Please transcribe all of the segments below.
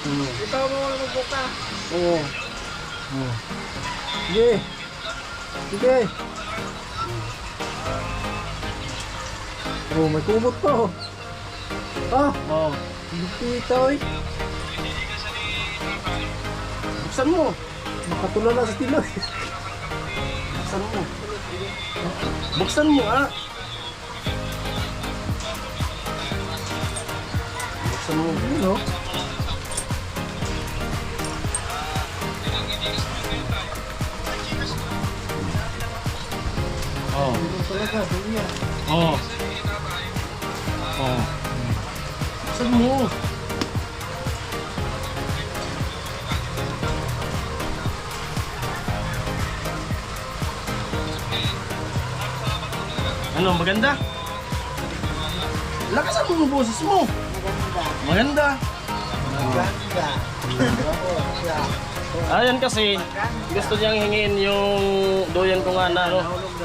Ito mo na magbuka. Oo. Sige. Sige. Oh, may kumot pa oh. Oo. Lupita eh. Buksan mo. Makatulala sa tilo eh. Buksan mo. Buksan mo ah. Buksan mo. Yun oh. Oo. Talaga, ganyan. Oo. Oo. Buksan mo. Ano, maganda? Lakasan mo yung boses mo. Maganda. Ayan kasi, gusto niyang hingin yung doyan ko nga na, ano,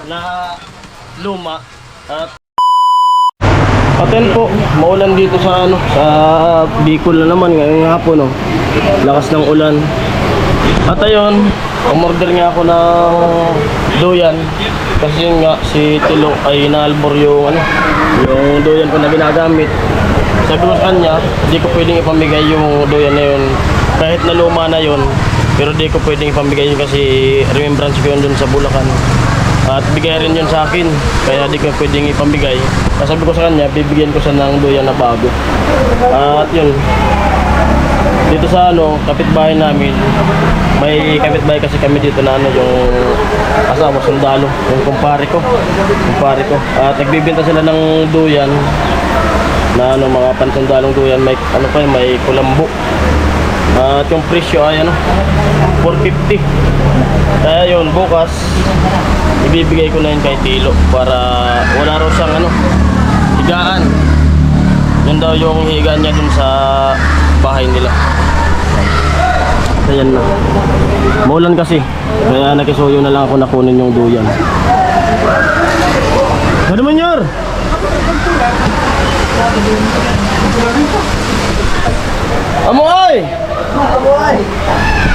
na luma. At yan po, maulan dito sa ano, sa Bicol na naman ngayong hapon, no. Lakas ng ulan. At ayun, umorder nga ako ng doyan kasi yun nga si Tilo ay inaalbor yung ano, yung doyan ko na ginagamit. Sabi ko sa kanya, hindi ko pwedeng ipamigay yung doyan na yun kahit na luma na yun, pero di ko pwedeng ipamigay yun kasi remembrance ko yun dun sa Bulacan. At bigay rin yun sa akin, kaya di ko pwedeng ipamigay. Kasi sabi ko sa kanya, bibigyan ko siya ng doyan na bago. At yun, dito sa ano, kapitbahay namin, may kapitbahay kasi kami dito na ano, yung asawa, sundalo, yung kumpare ko. At nagbibenta sila ng duyan na ano, mga pansundalong duyan, may ano pa, may kulambo. At yung presyo ay ano, 450. Kaya yun, bukas ibibigay ko na yun kay Tilo para wala raw siyang ano, higaan. Yun daw yung higaan niya dun sa bahay nila. Ayan na. Maulan kasi. Kaya nakisuyo na lang ako na kunin yung duyan. Ano man yun? Amoy!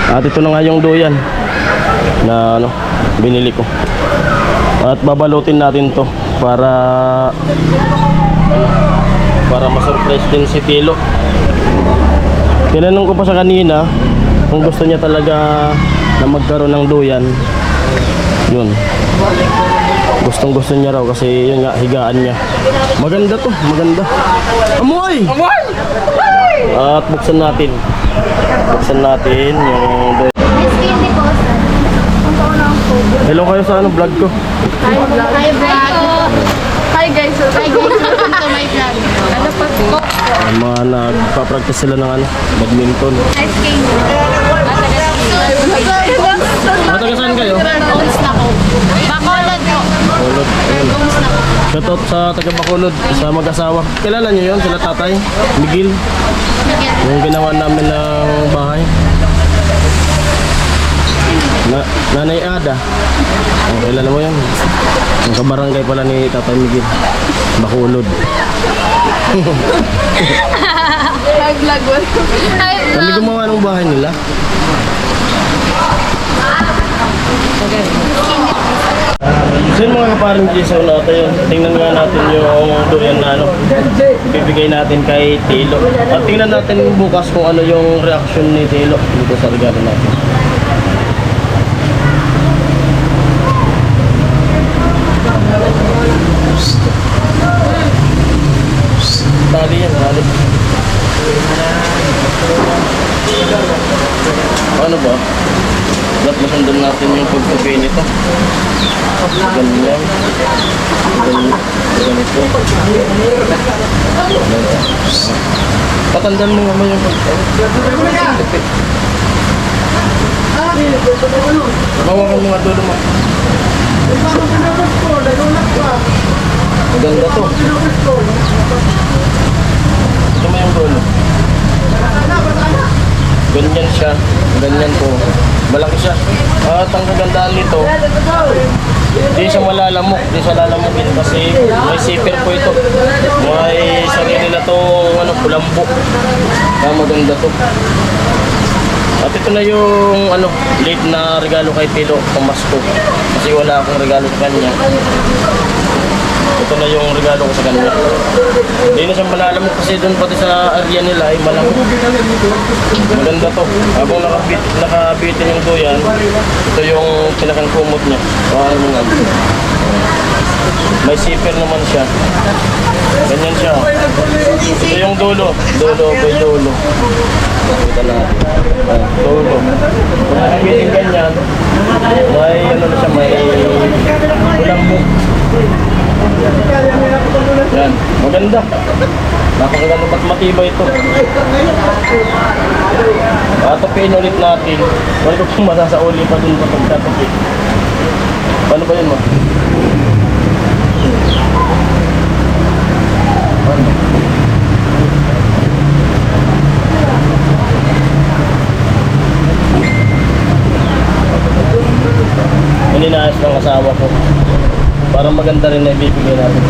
At ito na nga yung duyan na ano, binili ko. At babalutin natin to para ma-surprise din si Tilo. Tinanong ko pa sa kanina kung gusto niya talaga na magkaroon ng duyan. Yun, gustong gusto niya raw kasi yun nga, higaan niya. Maganda to, maganda. Amoy! Amoy! At buksan natin yung duyan. Hello kayo sa ano, vlog ko. Hi vlog. Hi guys, welcome to my vlog. Ano pa po? Mga nagpa-practice sila ng ano, badminton. Ice skate. Mataga saan kayo? Goals na ko. Bacolod po. Bacolod. Goals na ko. Shoutout sa taga Bacolod, sa mag-asawa. Kilala niyo yun, sila tatay, Miguel. Yung ginawa namin ng bahay. Nanay Ada. Oh, kilala mo yun? Yung kabarangay pala ni Tatay Miguel. Bacolod. Vlog. Hi Kami vlog. gumawa ng bahay nila. So yun mga kaparing Jason natin, tingnan nga natin yung duyan na ano, bibigay natin kay Tilo. At tingnan natin bukas kung ano yung reaction ni Tilo dito sa regalo natin. Tali yan, tali. Ano ba? Dapat masundan natin yung pagpapay nito. Ganyan. Ganito. Patandaan mo naman yung pagpapay. Bawakan mo nga dulo mo. Ganda to. Ito mo yung dulo. Ganyan siya. Ganyan po. Malaki siya. At ang kagandaan nito, di siya malalamok. Di siya lalamokin kasi may zipper po ito. May sarili na itong ano, kulambo. Kaya maganda to. At ito na yung late na regalo kay Tilo pamasko. Kasi wala akong regalo sa kanya. Ito na yung regalo ko sa kanya. Hindi na siya malalam kasi doon pati sa area nila ay malang. Maganda to. Habang nakabitin yung duyan, ito yung pinakang kumot niya. Paano mo nga. May zipper naman siya. Ganyan siya. Ito yung dulo. May dulo. Kita natin. Dulo. Kung nakabitin ganyan, may na siya, may bulambok. Yan, maganda. Napakaganda at matibay ito. Tatupin ulit natin. Wala ko pong masasauli pa dun kapag tatupin. Paano ba yun mo? Ninaayos ng asawa ko. Parang maganda rin na ibibigay natin.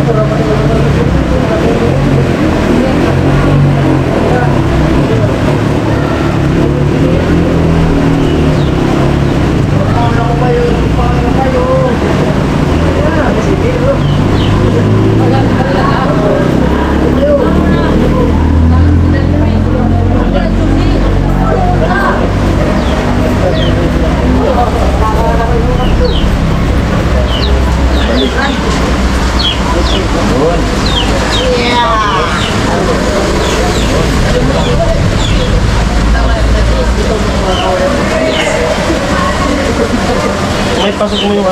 May pasok mo yung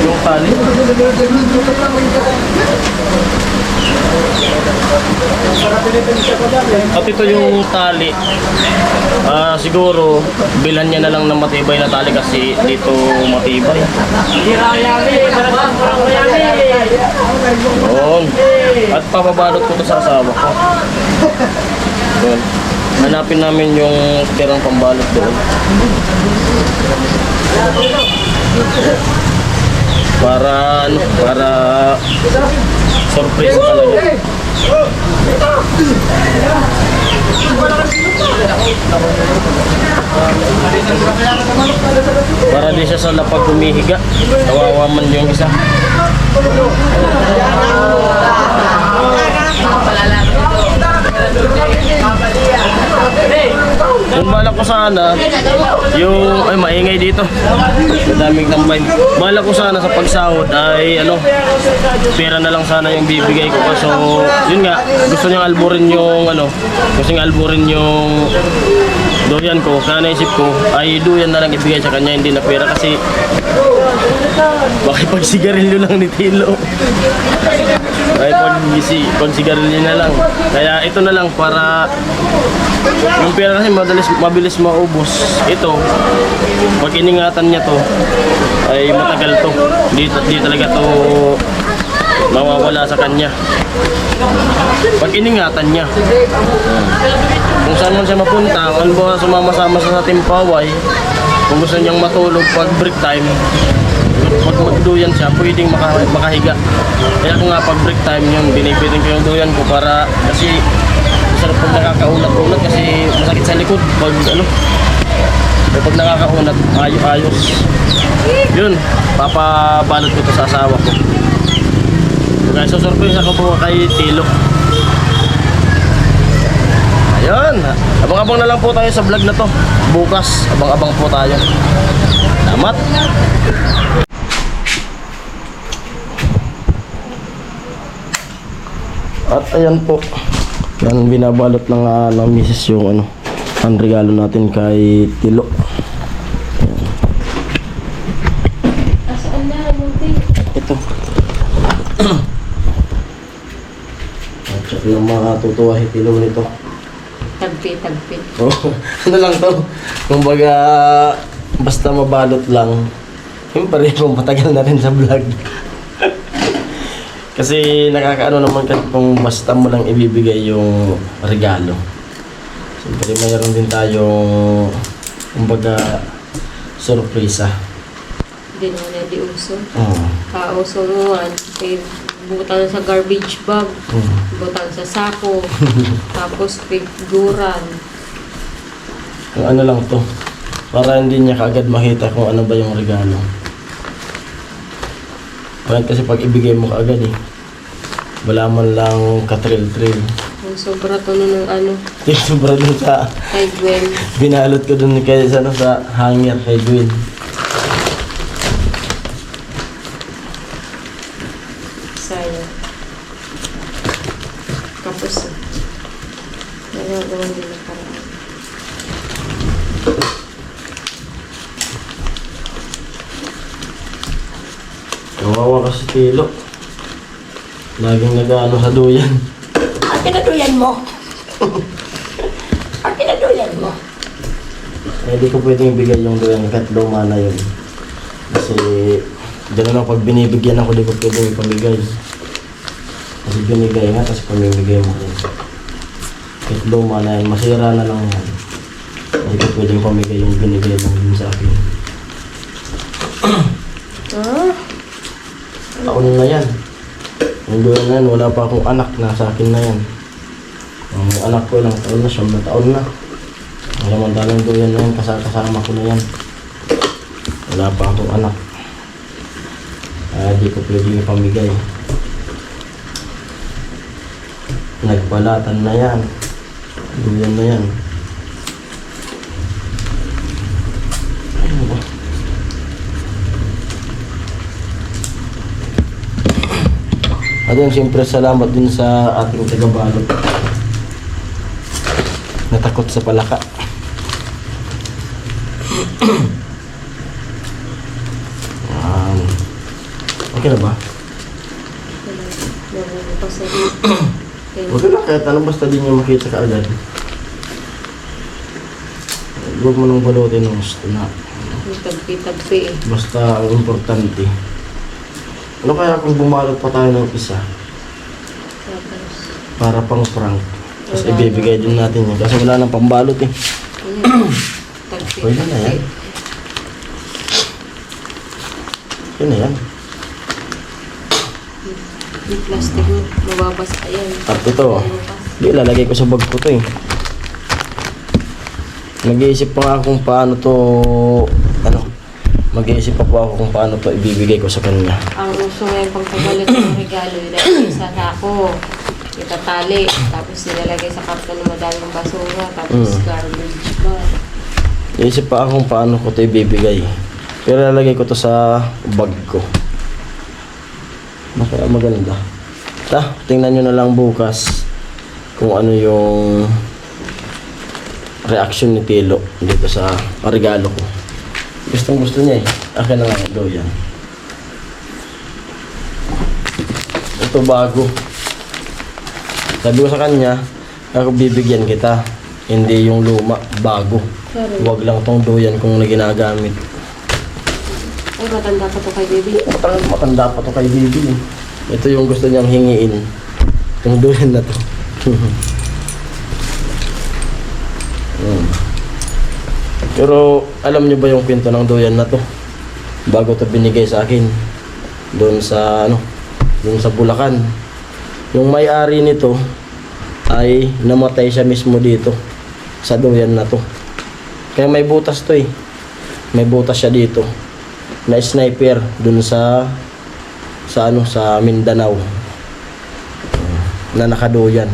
yung tali. At ito yung tali. Siguro bilhan niya na lang ng matibay na tali kasi dito matibay. Yun. At papabalot ko to sa asawa ko. Yun. Hanapin namin yung tirang pambalot doon. Para surprise talaga. Para di siya sa lapag humihiga. Kawawa man yung isa. Kung balak ko sana yung maingay dito. Madaming tambay. Balak ko sana sa pagsahod ay pera na lang sana yung bibigay ko. So, yun nga, gusto niyang alburin yung duyan ko. Kaya naisip ko ay duyan na lang ibigay sa kanya, hindi na pera kasi bakit pag sigarilyo lang ni Tilo. Ay pag sigarilyo na lang. Kaya ito na lang para yung pera kasi mabilis maubos. Ito, pag iningatan niya to ay matagal to. Di talaga to mawawala sa kanya. Pag iningatan niya. Kung saan man siya mapunta, kung ba sumama-sama sa Timpaway, kung gusto niyang matulog pag break time, pag magduyan siya, pwedeng makahiga. Kaya kung nga pag break time yun, binibitin ko yung duyan ko para kasi masarap pag nakakaunat-unat kasi masakit sa likod pag pag nakakaunat, ayos. Yun, papabalot ko to sa asawa ko. Guys, so surprise ako po kay Tilo. Ayun, abang-abang na lang po tayo sa vlog na to. Bukas, abang-abang po tayo. Salamat. At ayan po. Yan binabalot ng misis yung ang regalo natin kay Tilo. Ito. At saka yung mga tutuwa Tilo nito. Tagpit. Oh, ano lang to? Kumbaga, basta mabalot lang. Yung parehong matagal na rin sa vlog. Kasi nakakaano naman kung basta mo lang ibibigay yung regalo. Siyempre mayroon din tayong kumbaga sorpresa. Hindi naman na di uso. Oo. Kauso naman. Butan sa garbage bag. Butan sa sako. Tapos figuran. Kung ano lang to. Para hindi niya kaagad makita kung ano ba yung regalo. Bakit kasi pag ibigay mo kaagad eh. Wala man lang ka-trail-trail. Ang sobra to nun ng ano, Yung sobra dun sa kay Gwen. binalot ko dun kay sa, ano, sa hanger kay Gwen. Sayang. Kapos eh. Nagagawan din ang paraan. Kawawa kasi Tilo. Laging nag-ano sa duyan. Ang pinaduyan mo. Ang pinaduyan mo. Eh, di ko pwedeng ibigay yung duyan kahit luma na yun. Kasi, gano'n lang pag binibigyan ako, di ko pwedeng ipamigay. Kasi binigay nga, tapos pamimigay mo rin. Kahit luma na yan, masira na lang yan. Di ko pwedeng pamigay yung binigay lang din sa akin. Ah, Taon na yan. Yung duyan na yan, wala pa akong anak na sa akin na yan. Ang anak ko ilang taon na, 9 na taon na. Ang dalang duyan na yan, kasama ko na yan. Wala pa akong anak. Di ko pwedeng ipamigay. Nagbalatan na yan. Duyan na yan. Ano ba? At yun, siyempre salamat din sa ating taga-balot. Natakot sa palaka. Yan. Okay na ba? nabubukas na rin. Kaya, Huwag ka na kahit ano, basta di niya makita ka agad. Huwag mo nang balutin ng gusto na. yung tagpi-tagpi eh. Basta ang importante. Ano kaya kung bumalot pa tayo ng isa? Tapos, Para pang prank. Tapos ibibigay din natin yan. Kasi wala nang pambalot eh. ayan. Tagpi-tagpi. Pwede na yan. Yun na yan. Yung plastic mo, mababasa yan. At ito, di lalagay ko sa bag ko to eh. Mag-iisip pa nga kung paano to, mag-iisip pa po ako kung paano to ibibigay ko sa kanya. Ang uso ngayon pang pagbalot ng regalo, ilagay sa sako, itatali, tapos nilalagay sa karton ng madaming basura, tapos garbage bag. Iisip pa ako kung paano ko to ibibigay. Pero lalagay ko to sa bag ko. Kaya maganda. Tingnan nyo na lang bukas kung ano yung reaction ni Tilo dito sa regalo ko. Gustong gusto niya eh. Akin na nga ito yan. Ito bago. Sabi ko sa kanya, ako bibigyan kita. Hindi yung luma, bago. Huwag lang tong duyan kung na ginagamit. Ay, matanda pa to kay baby. Matanda pa to kay Bibi. Ito yung gusto niyang hingiin. Yung duyan na to. Pero alam niyo ba yung kwento ng duyan na to? Bago to binigay sa akin. Doon sa doon sa Bulacan. Yung may-ari nito ay namatay siya mismo dito sa duyan na to. Kaya may butas to eh. May butas siya dito. Na sniper dun sa Mindanao na nakaduyan.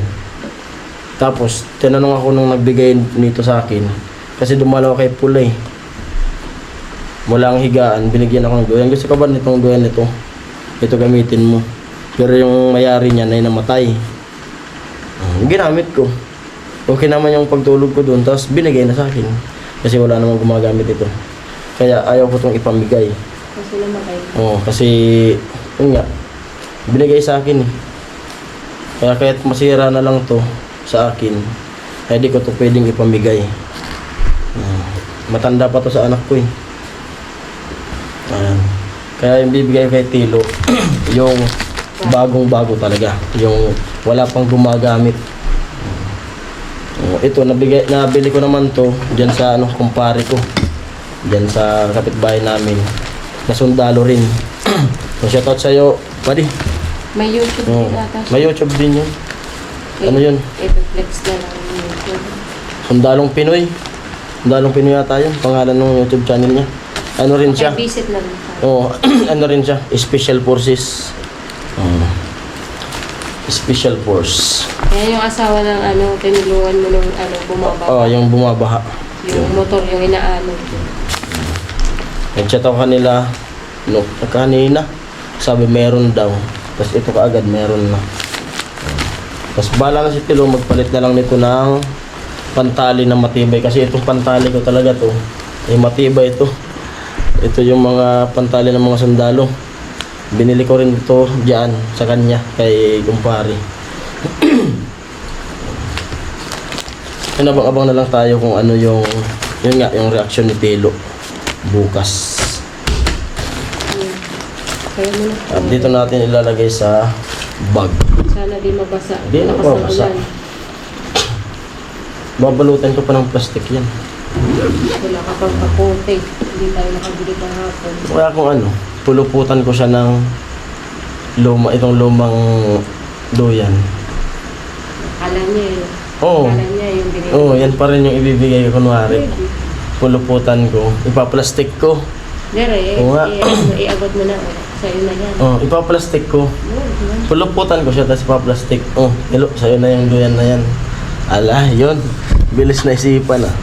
Tapos tinanong ako nung nagbigay nito sa akin kasi dumalaw kay Pula eh. Mula ang higaan, binigyan ako ng duyan. Gusto ka ba nitong duyan nito? Ito gamitin mo. Pero yung mayari niya na namatay. Ginamit ko. Okay naman yung pagtulog ko doon. Tapos binigay na sa akin. Kasi wala namang gumagamit ito. Kaya ayaw ko itong ipamigay. Kasi namatay. Oo, kasi yun nga, binigay sa akin eh. Kaya kahit masira na lang to sa akin, ay di ko to pwedeng ipamigay. Matanda pa to sa anak ko eh. Ayan. Kaya yung bibigay kay Tilo, yung bagong-bago talaga. Yung wala pang gumagamit. Ito, nabili ko naman to dyan sa kumpare ko. Dyan sa kapitbahay namin. Na sundalo rin. So, shoutout sa'yo, buddy. May YouTube Oo. din ata. May YouTube din yun. Ano yun? Ito flex na lang yung YouTube. Sundalong Pinoy. Sundalong Pinoy yata yun, pangalan ng YouTube channel niya. Ano rin siya? Visit na rin tayo. Oo, ano rin siya? Special Forces. Special Force. Kaya yung asawa ng tinulungan mo nung bumaba. Oh, yung bumabaha. Yung motor, yung inaano. Nag-chat ako kanila, kanina. Sabi meron daw. Tapos ito kaagad meron na. Tapos bala na si Tilo, magpalit na lang nito ng pantali na matibay. Kasi itong pantali ko talaga to, matibay ito. Ito yung mga pantali ng mga sundalo. Binili ko rin ito diyan sa kanya, kay kumpare. Abang-abang na lang tayo kung ano yung reaction ni Tilo bukas. Kaya mo na. At dito natin ilalagay sa bag. Sana di mabasa. Di na Lakas ng mabasa. ulan. Babalutan ko pa ng plastic yan. Wala ka pang kapote. Hindi tayo nakabili kahapon. Kaya kung puluputan ko siya ng itong lumang duyan. Akala niya yun. Oo. Akala niya yung binili. Oo, yan pa rin yung ibibigay ko kunwari. Puluputan ko, ipaplastic ko. Dere, Oo nga. iabot mo na. Sa'yo na yan. Oh, ipaplastic ko. Puluputan ko siya, tapos ipaplastic. Oh, hello, sa'yo na yung duyan na yan. Ala, yun. Bilis na isipan ah.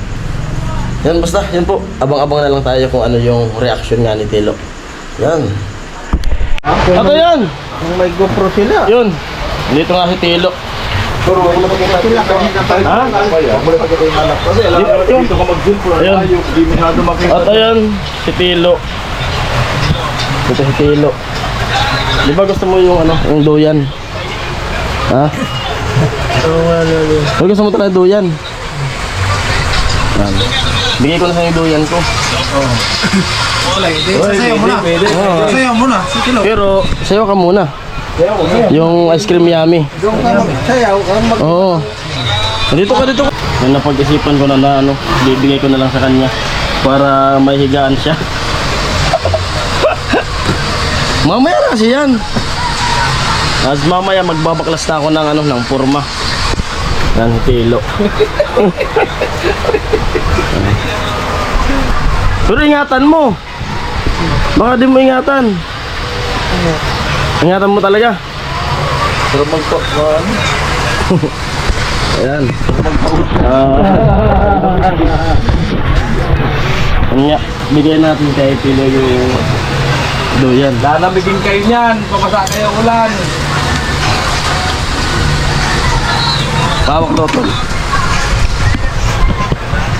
Yan, basta, yan po. Abang-abang na lang tayo kung ano yung reaction nga ni Tilo. Yan. Ato yan! May GoPro sila. Yun. Dito nga si Tilo. Pero wala pa sila. Ha? Wala pa kayo hanap. Kasi alam mo, dito ka mag-zoom for Ayun. ayun. Di masyado makita. At ayan, si Tilo. Ito si Tilo. Di ba gusto mo yung yung duyan? Ha? O gusto mo talaga duyan? Yan. Bigay ko na sa yung duyan ko. Sasayaw mo na. Sasayaw mo na. Sige, Pero sayo ka muna. Yung ice cream yummy. doon ka magsayaw. Oo. Dito ka, dito ka. Yung napag-isipan ko na bibigay ko na lang sa kanya para may higaan siya. Mamaya na kasi yan. As mamaya magbabaklas na ako ng forma. Yan, Tilo. Pero ingatan mo. Baka di mo ingatan. Ingatan mo talaga. Pero magpapaan. Ayan. Nga, bigyan natin kay Tilo yung duyan. Lalamigin kayo niyan. Pabasa kayo ulan. Pawak daw to.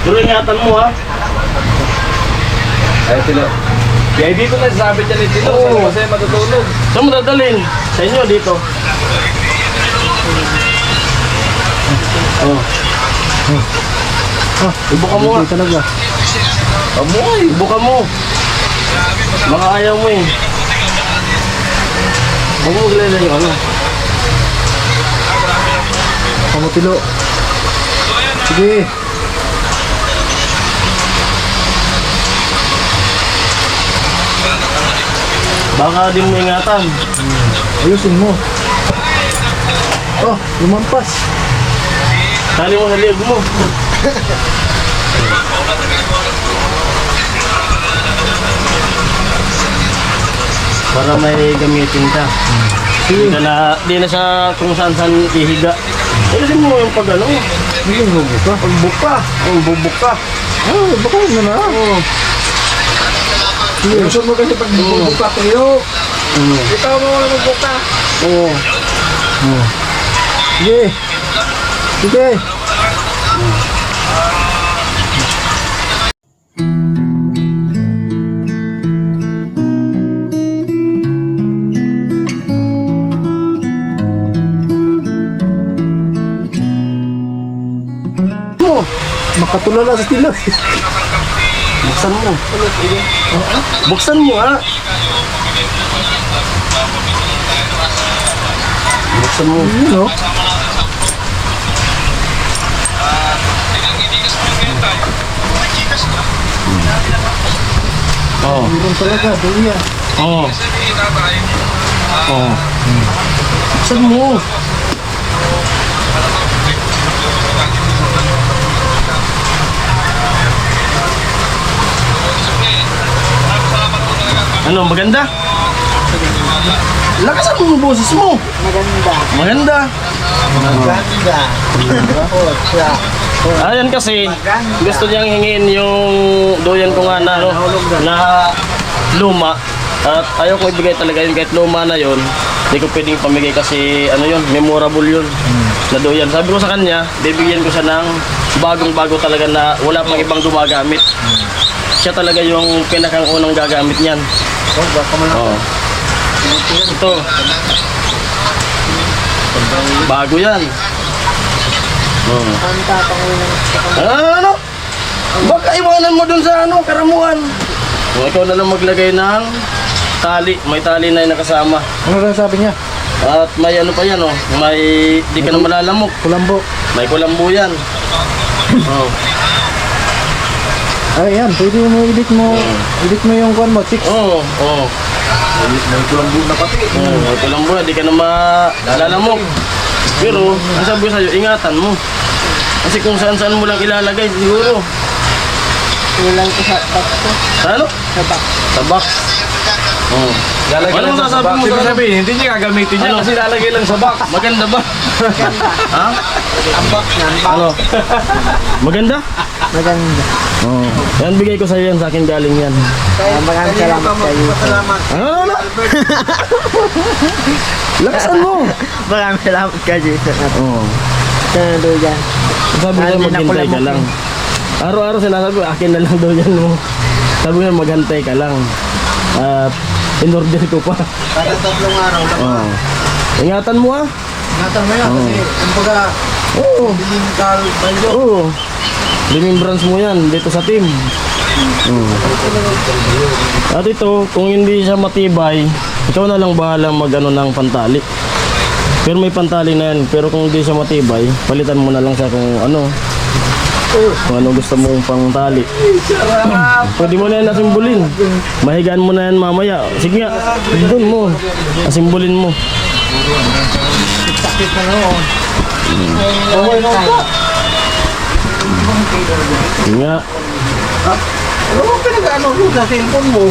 Pero ingatan mo ha. Ay, Tilo. Kaya dito na sabi niya ni Tilo. Oo. Kasi matutulog. Saan mo dadalhin? Sa inyo dito. Ibuka mo nga. talaga. Amoy, ibuka mo. Baka ayaw mo eh. Huwag mo maglala yung Kamu Tilo. Sige. Baka di mo ingatan. Ayusin mo. Oh, lumampas. Tali mo sa liag mo. Para may gamitin ka. Di na sa kung saan ihiga. Ayusin mo yung pag Sige, bubuka. pagbuka. Ang bubuka. Oh, baka mo na. Oo. Ayusin mo kasi pag bubuka kayo. Ikaw mo wala magbuka. Oo. Sige. Sige. Makatulala sa Tilo. Buksan mo. Buksan mo ha. Buksan mo. Yun o. Oo. Meron talaga, duya. Oo. Oo. Buksan mo. Ano, maganda? Lakasan mo yung boses mo. Maganda. Ayan kasi, gusto niyang hingin yung doyan ko nga na, ano, na luma. At ayaw ko ibigay talaga yun kahit luma na yun. Hindi ko pwedeng pamigay kasi ano yun, memorable yun na doyan. Sabi ko sa kanya, bibigyan ko siya ng bagong-bago talaga na wala pang ibang gumagamit. Siya talaga yung pinakang unang gagamit niyan. Oo. Ito. Bago yan. Oo. Ano? Baka iwanan mo dun sa ano, karamuan. Kung ikaw na lang maglagay ng tali, may tali na yung nakasama. Ano lang sabi niya? At may ano pa yan, oh. May di ka na malalamok. Kulambo. May kulambo yan. Oh. Ay, yan. Pwede mo edit mo yung kuwan mo, chicks. Oo, oo. May kulambo na pati. Oo, may kulambo na, di ka na malalamok. Pero, ang sabi ko sa'yo, ingatan mo. Kasi kung saan-saan mo lang ilalagay, siguro. Kulang ko sa box ko. Ano? Sa box. Sa box. Oo. Lalagay Ano lang sa masasabi box. mo Ibig sa sabihin, hindi niya gagamitin niya Ano? kasi lalagay lang sa box. Maganda ba? Ha? Ang box niyan. Ano? Maganda? Maganda. Oo. Yan, bigay ko sa'yo yan, sa akin galing yan. Maraming salamat sa iyo. Ano? Lakasan mo. Maraming salamat ka, Jason. Oo. Sa doyan. Sabi ko Hindi na maghintay ka kulamok lang. Araw-araw sinasabi ko, akin na lang daw yan mo. Sabi ko maghantay ka lang. At in-order ko pa. Kada 3 araw lang. Oo. Ingatan mo ah. Ingatan mo yan kasi kumbaga Oo. mental value. Oo. Remembrance mo yan dito sa team. Oo. At ito, kung hindi siya matibay, ikaw na lang bahala mag-ano ng pantali. Pero may pantali na yan. Pero kung hindi siya matibay, palitan mo na lang siya kung ano gusto mong pangtali. Pwede mo na yan asimbulin. Mahigaan mo na yan mamaya. Sige nga, doon mo. Asimbulin mo. Sakit na noon. Okay na ba? Sige nga. Ano mo pinag-ano mo sa cellphone mo?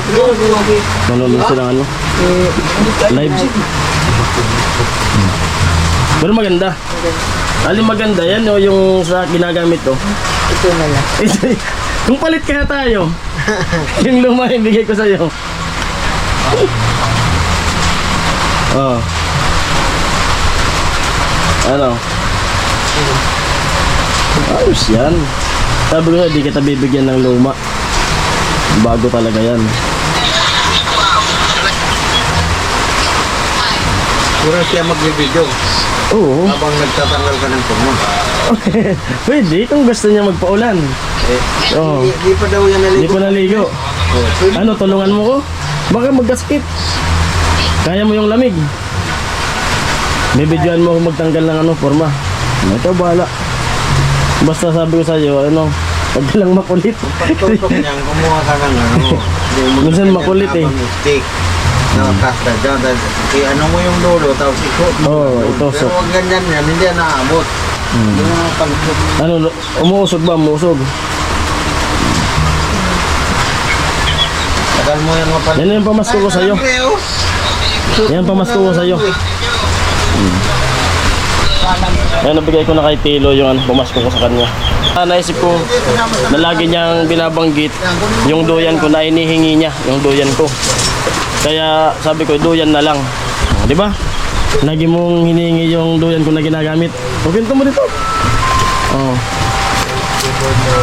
Manonood sila ano? Live. Pero maganda. Alin maganda yan o yung sa ginagamit to? Ito na lang. Kung palit kaya tayo, yung luma ibigay ko sa'yo. Oh. Ano? Ayos yan. Sabi ko di kita bibigyan ng luma. Bago talaga yan. Pura siya magbibideo Oo. habang nagtatanggal ka ng puno. Pwede kung gusto niya magpaulan. Oo. Hindi pa daw yan Hindi pa naligo. Ano, tulungan mo ko? Baka magkasakit. Kaya mo yung lamig. May videoan mo kung magtanggal ng ano, forma. Ito, bahala. Basta sabi ko sa'yo, ano, pag lang makulit. Pagtutok niyan, kumuha ka ng ano. Minsan makulit eh. Stick. Nakakasta dyan. Kaya ano mo yung dulo, tapos ikot mo. Oo, ito, Pero so. huwag ganyan yan, hindi yan naabot. Yung mga pagtutok. Ano, umuusog ba? Umuusog. Tagal mo yan mapal. Yan yung pamasko ko sa'yo. Yan ang pamasko ko sa'yo. Yan, nabigay ko na kay Tilo yung ano, pamasko ko sa kanya. Naisip ko na lagi niyang binabanggit yung doyan ko na inihingi niya, yung doyan ko. Kaya sabi ko, doyan na lang. Di ba? Lagi mong hinihingi yung doyan ko na ginagamit. Pagkinto mo dito. Oh.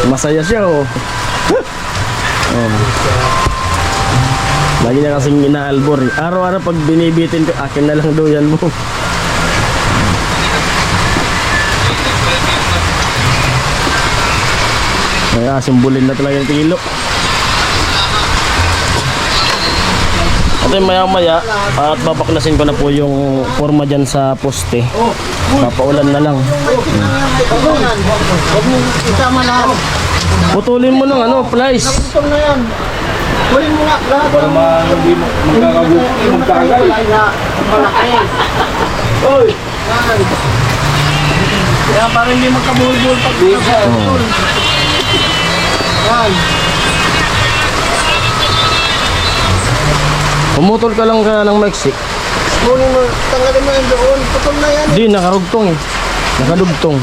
Masaya siya, oh. Oh. Lagi niya kasing inaalbor. Araw-araw pag binibitin ko, akin na lang doyan mo. Kaya simbulin na talaga yung Tilo. At yung maya-maya, at babaklasin ko na po yung forma dyan sa poste. Papaulan na lang. Isama na. Putulin mo ng ano, plies. Ito na yan. Kunin mo nga. Para hindi magkagal. Oy. Kaya para hindi magkabulbul pag yan. Pumutol ka lang ka ng Mexic. Kunin mo, tanggalin mo yan doon. Putol na yan. Di, nakarugtong eh. Nakadugtong.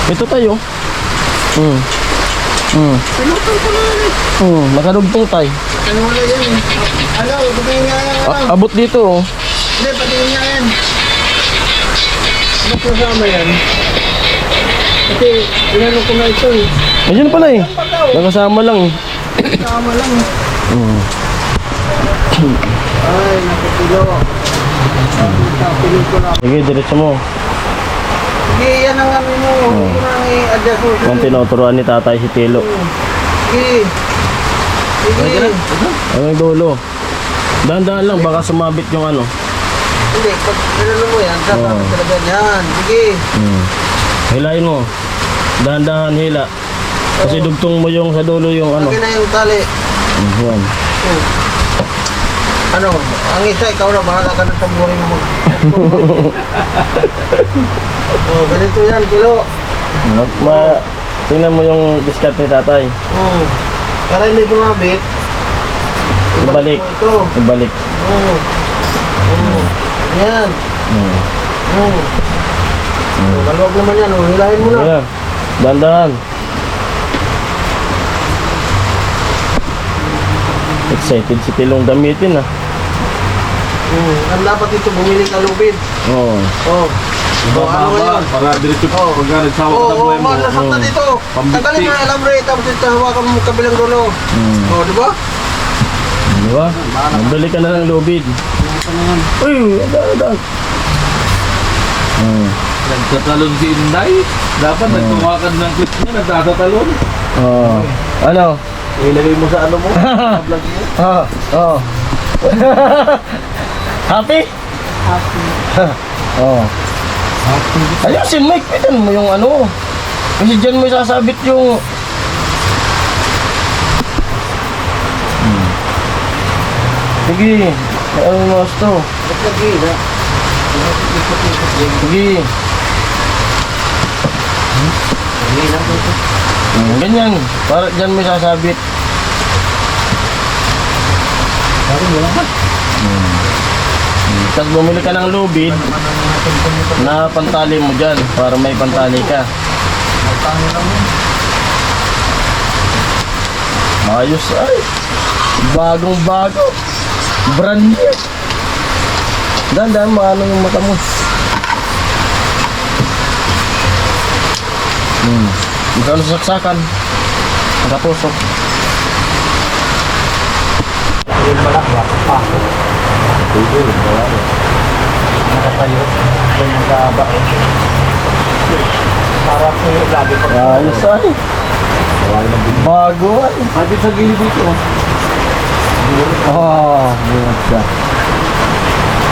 Ito tayo. Pinutol ko na yan eh. Nakadugtong tayo. Ano wala yan eh. Ano, patingin nga yan. Abot dito oh. Hindi, patingin nga yan. Ba't kasama yan? Kasi, inano ko na ito eh. Ayun pala eh. Nakasama lang eh. Kasama lang eh. Ay, nakapilo. Nakapilo ko na. Sige, diretso mo. Sige, yan ang kami mo. Huwag mo nang i-adjust mo. Kung tinuturuan ni tatay si Tilo. Sige. Sige. Ang dulo. Dahan-dahan lang, baka sumabit yung ano. Hindi, pag nilalo mo yan, sasabit talaga yan. Sige. Hilahin mo. Dahan-dahan hila. Kasi dugtong mo yung sa dulo yung ano. Lagi na yung tali. Yan. Ano, ang isa, ikaw na, bahala ka na sa buhay mo. Oh, ganito yan, kilo. Tingnan mo yung discard ni tatay. Para hindi bumabit. Ibalik. Ito. Ibalik. Yan. Maluwag naman yan, hilahin mo na. Ayan. Dahan-dahan. Excited si Tilong gamitin ah. Ang dapat ito, bumili ka lubid. Oo. Oh. So, ano ngayon? Para diretso pag nagsawa ka sa buhay mo. Malasap na dito. Pambiti. Tagalin mo na elaborate, tapos ito hawakan mo kabilang dulo. Oh, di ba? Di ba? Magbili ka na ng lubid. Uy, daan. Nagtatalon si Inday. Dapat nagtumakan ng clip niya, nagtatalon. Oo. Ano? Ilagay mo sa ano mo? Sa vlog mo? Oo. Happy? Happy. Oo. Ayusin mo, ikpitan mo yung ano. Kasi dyan mo sasabit yung... Sige. Ano mo gusto? Ba't lagi na? Sige. Ganyan. Para dyan mo sasabit. Tapos bumili ka ng lubid na pantali mo dyan para may pantali ka. Ayos ay. Bagong bago. Brand new. Dahan-dahan maano yung mata mo. Magkano saksakan. Nakapusok. Ayos ay. Bago ay. Pati sa gilid dito. Buhat siya.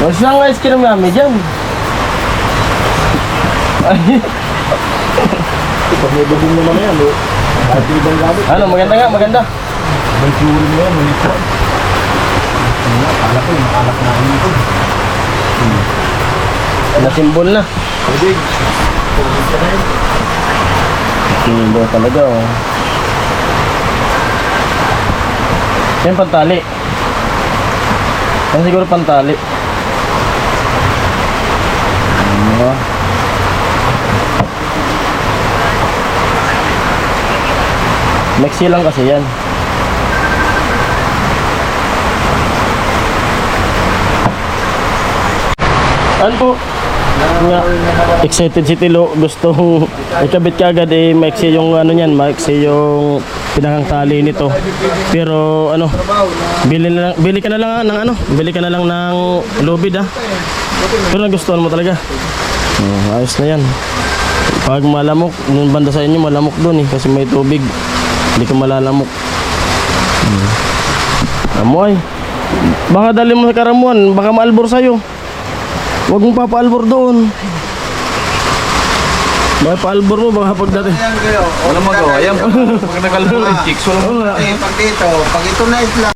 Mas lang ice cream namin dyan. Ay. Pag may bubong naman yan, kahit ibang gamit. Ano, maganda nga, maganda. May surin mo yan, may ito. Akala ko yung makalap na ito. Nasimbol na. Pwede. Kilo talaga oh. Yan pantali. Yan siguro pantali. Ano? Mexi lang kasi yan. Ano po? Nga, excited si Tilo, gustong ikabit kagad eh, maiksi yung ano niyan, maiksi yung pinakang tali nito. Pero ano, bili ka na lang ng ano, bili ka na lang ng lubid ah. Pero nagustuhan mo talaga. Ayos na yan. Pag malamok, yung banda sa inyo malamok doon eh, kasi may tubig. Hindi ka malalamok. Amoy. Baka dali mo sa karamuan, baka maalbor sa'yo. Huwag mong papaalbor doon. Baka paalbor mo, baka pagdating. Ayan kayo. Walang magawa. Yan, pag nakalala ng chicks, walang Pag dito, pag ito na isla,